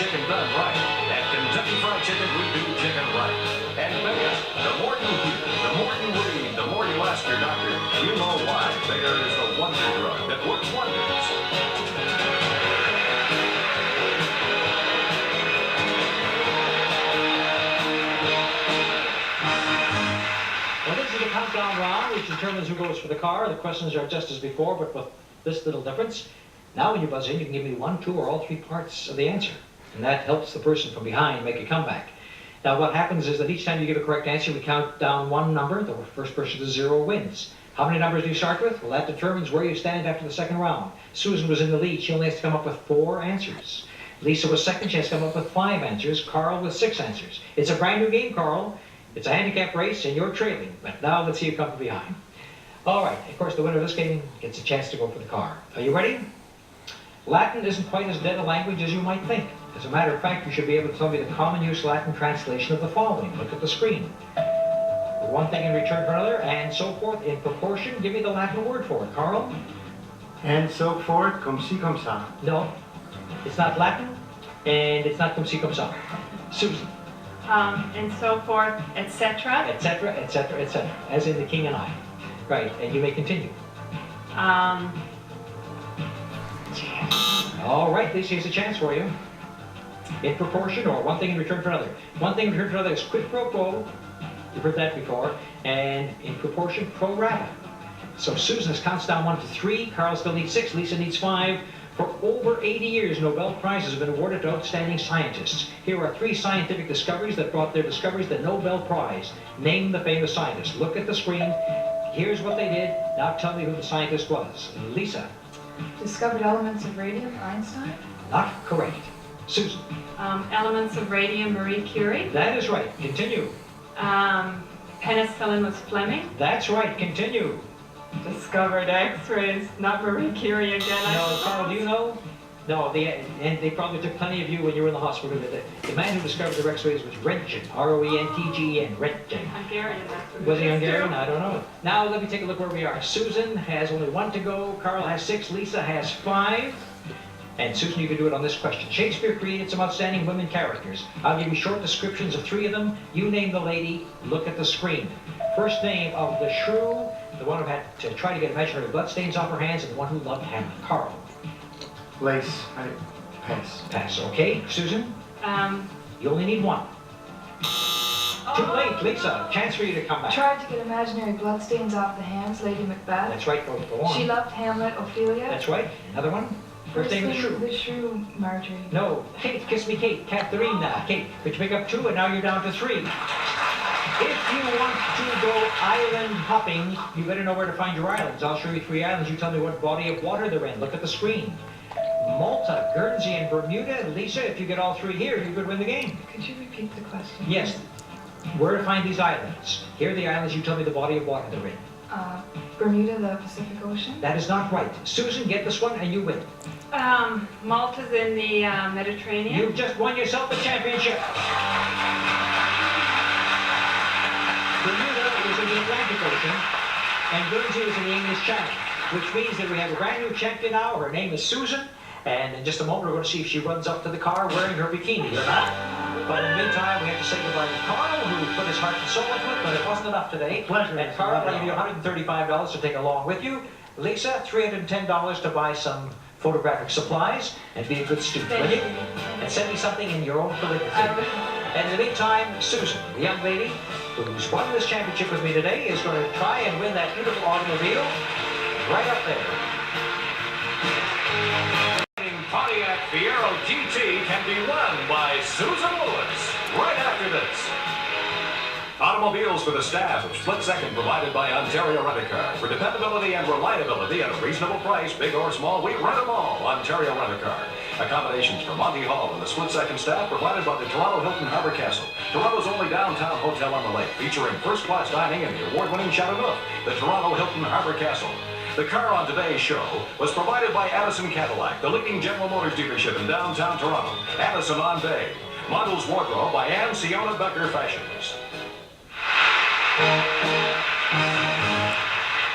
chicken done right. And Kentucky Fried Chicken would do chicken right. And Bayer, the more you hear, the more you read, the more you ask your doctor, you know why Bayer is the wonder drug that works wonders. Well, this is the countdown round, which determines who goes for the car. The questions are just as before, but with this little difference. Now when you buzz in, you can give me 1, 2, or all 3 parts of the answer. And that helps the person from behind make a comeback. Now what happens is that each time you give a correct answer, we count down one number. The first person to 0 wins. How many numbers do you start with? Well, that determines where you stand after the second round. Susan was in the lead. She only has to come up with 4 answers. Leasa was second. She has to come up with 5 answers. Carl with 6 answers. It's a brand new game, Carl. It's a handicap race, and you're trailing. But now let's see you come from behind. All right. Of course, the winner of this game gets a chance to go for the car. Are you ready? Latin isn't quite as dead a language as you might think. As a matter of fact, you should be able to tell me the common use Latin translation of the following. Look at the screen. One thing in return for another, and so forth in proportion. Give me the Latin word for it, Carl. And so forth, comme ci, comme ça. No, it's not Latin, and it's not comme ci, comme ça. Susan. And so forth, etc. Etc., etc., etc. As in the king and I. Right, and you may continue. All right, this is a chance for you. In proportion, or one thing in return for another. One thing in return for another is quid pro quo. You've heard that before. And in proportion, pro rata. So Susan counts down 1 to 3. Carl still needs 6. Leasa needs 5. For over 80 years, Nobel Prizes have been awarded to outstanding scientists. Here are 3 scientific discoveries that brought their discoveries the Nobel Prize. Name the famous scientists. Look at the screen. Here's what they did. Now tell me who the scientist was. Leasa. Discovered elements of radium, Einstein? Not correct. Susan. Elements of radium, Marie Curie. That is right. Continue. Penicillin was Fleming. That's right. Continue. Discovered X-rays, not Marie Curie again. No, Carl, do you know? No, they probably took plenty of you when you were in the hospital. The man who discovered the X-rays was Röntgen, R-O-E-N-T-G-E-N, Röntgen. Hungarian, that's what Was he it is, Hungarian? too. I don't know. Now let me take a look where we are. Susan has only 1 to go. Carl has 6. Leasa has 5. And Susan, you can do it on this question. Shakespeare created some outstanding women characters. I'll give you short descriptions of 3 of them. You name the lady. Look at the screen. First name of the shrew, the one who had to try to get imaginary bloodstains off her hands, and the one who loved Hamlet. Carl. Lace. I pass. Pass. Okay. Susan? You only need 1. Too late, Leasa. Chance for you to come back. Tried to get imaginary bloodstains off the hands, Lady Macbeth. That's right. Go on. She loved Hamlet, Ophelia. That's right. Another one. First name of the shrew. The shrew, Marjorie. No. Kate. Kiss me, Kate. Katharina. Kate. But you pick up 2, and now you're down to 3. If you want to go island hopping, you better know where to find your islands. I'll show you 3 islands. You tell me what body of water they're in. Look at the screen. Malta, Guernsey, and Bermuda. Leasa, if you get all 3 here, you could win the game. Could you repeat the question? Yes. Where to find these islands? Here are the islands. You tell me the body of water they're in. Bermuda, the Pacific Ocean? That is not right. Susan, get this one, and you win. Malta's in the Mediterranean. You've just won yourself the championship. Bermuda is in the Atlantic Ocean, and Guernsey is in the English Channel, which means that we have a brand new champion now. Her name is Susan, and in just a moment we're going to see if she runs up to the car wearing her bikini or not. But in the meantime, we have to say goodbye to Carl, who put his heart and soul into it, but it wasn't enough today. Pleasure. And Carl, I'll give you $135 to take along with you. Leasa, $310 to buy some photographic supplies and be a good student, will you? And send me something in your own calligraphy. And in the meantime, Susan, the young lady who's won this championship with me today, is going to try and win that beautiful automobile right up there. Pontiac Fiero GT can be won by Susan Lewis right after this. Automobiles for the staff of Split Second provided by Ontario Rent-A-Car. For dependability and reliability at a reasonable price, big or small, we rent them all. Ontario Rent-A-Car. Accommodations for Monty Hall and the Split Second staff provided by the Toronto Hilton Harbour Castle. Toronto's only downtown hotel on the lake, featuring first-class dining and the award-winning Chateauneuf, the Toronto Hilton Harbour Castle. The car on today's show was provided by Addison Cadillac, the leading General Motors dealership in downtown Toronto. Addison on Bay. Models wardrobe by Anne Siona Becker Fashions.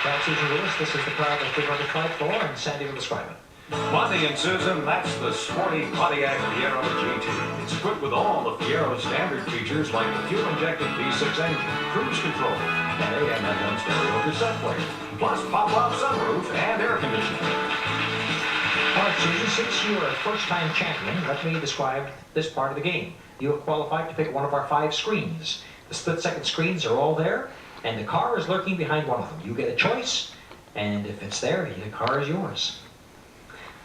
Well, Susan Lewis, this is the car that we're going to fight for, and Sandy will describe it. Monty and Susan, that's the sporty Pontiac Fiero GT. equipped with all of Fiero's standard features like the fuel-injected V6 engine, cruise control, and AM/FM stereo cassette player, plus pop-up sunroof and air conditioning. All right, Susan, since you are a first-time champion, let me describe this part of the game. You have qualified to pick one of our 5 screens. The split-second screens are all there, and the car is lurking behind one of them. You get a choice, and if it's there, the car is yours.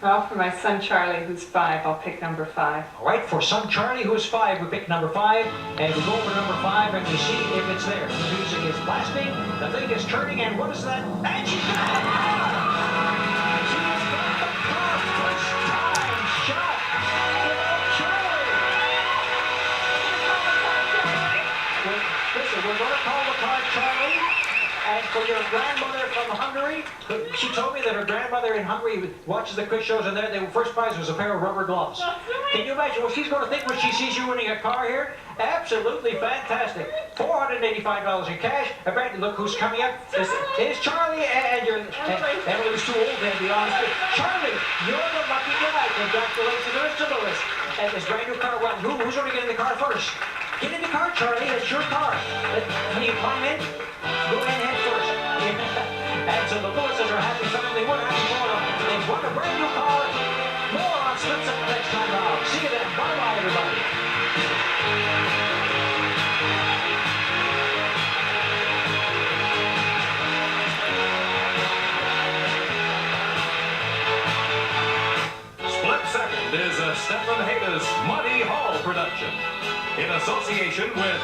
Well, for my son Charlie, who's 5, I'll pick number 5. All right, for son Charlie, who is 5, we pick number 5, and we go over to number 5, and we see if it's there. The music is blasting, the thing is turning, and what is that? And she's got the car! She's got the car! First time shot! Charlie! Listen, we're going to call the car Charlie. And for your grandmother from Hungary, she told me that her grandmother in Hungary watches the quiz shows, and the first prize was a pair of rubber gloves. Can you imagine what she's going to think when she sees you winning a car here? Absolutely fantastic. $485 in cash. Apparently, look who's coming up. It's Charlie, and Emily's too old to be honest. Charlie, you're the lucky guy. Congratulations, Mr. Lewis. And this brand new car. Well, who's going to get in the car first? Get in the car, Charlie. It's your car. Can you climb in? Go in head first. And so the Lewises are happy family. We're happy for them. They've won a brand new car. More on Splits Up next time out. See you then. Bye-bye, everybody. Split Second is a Stephen Hayda's Monty Hall production in association with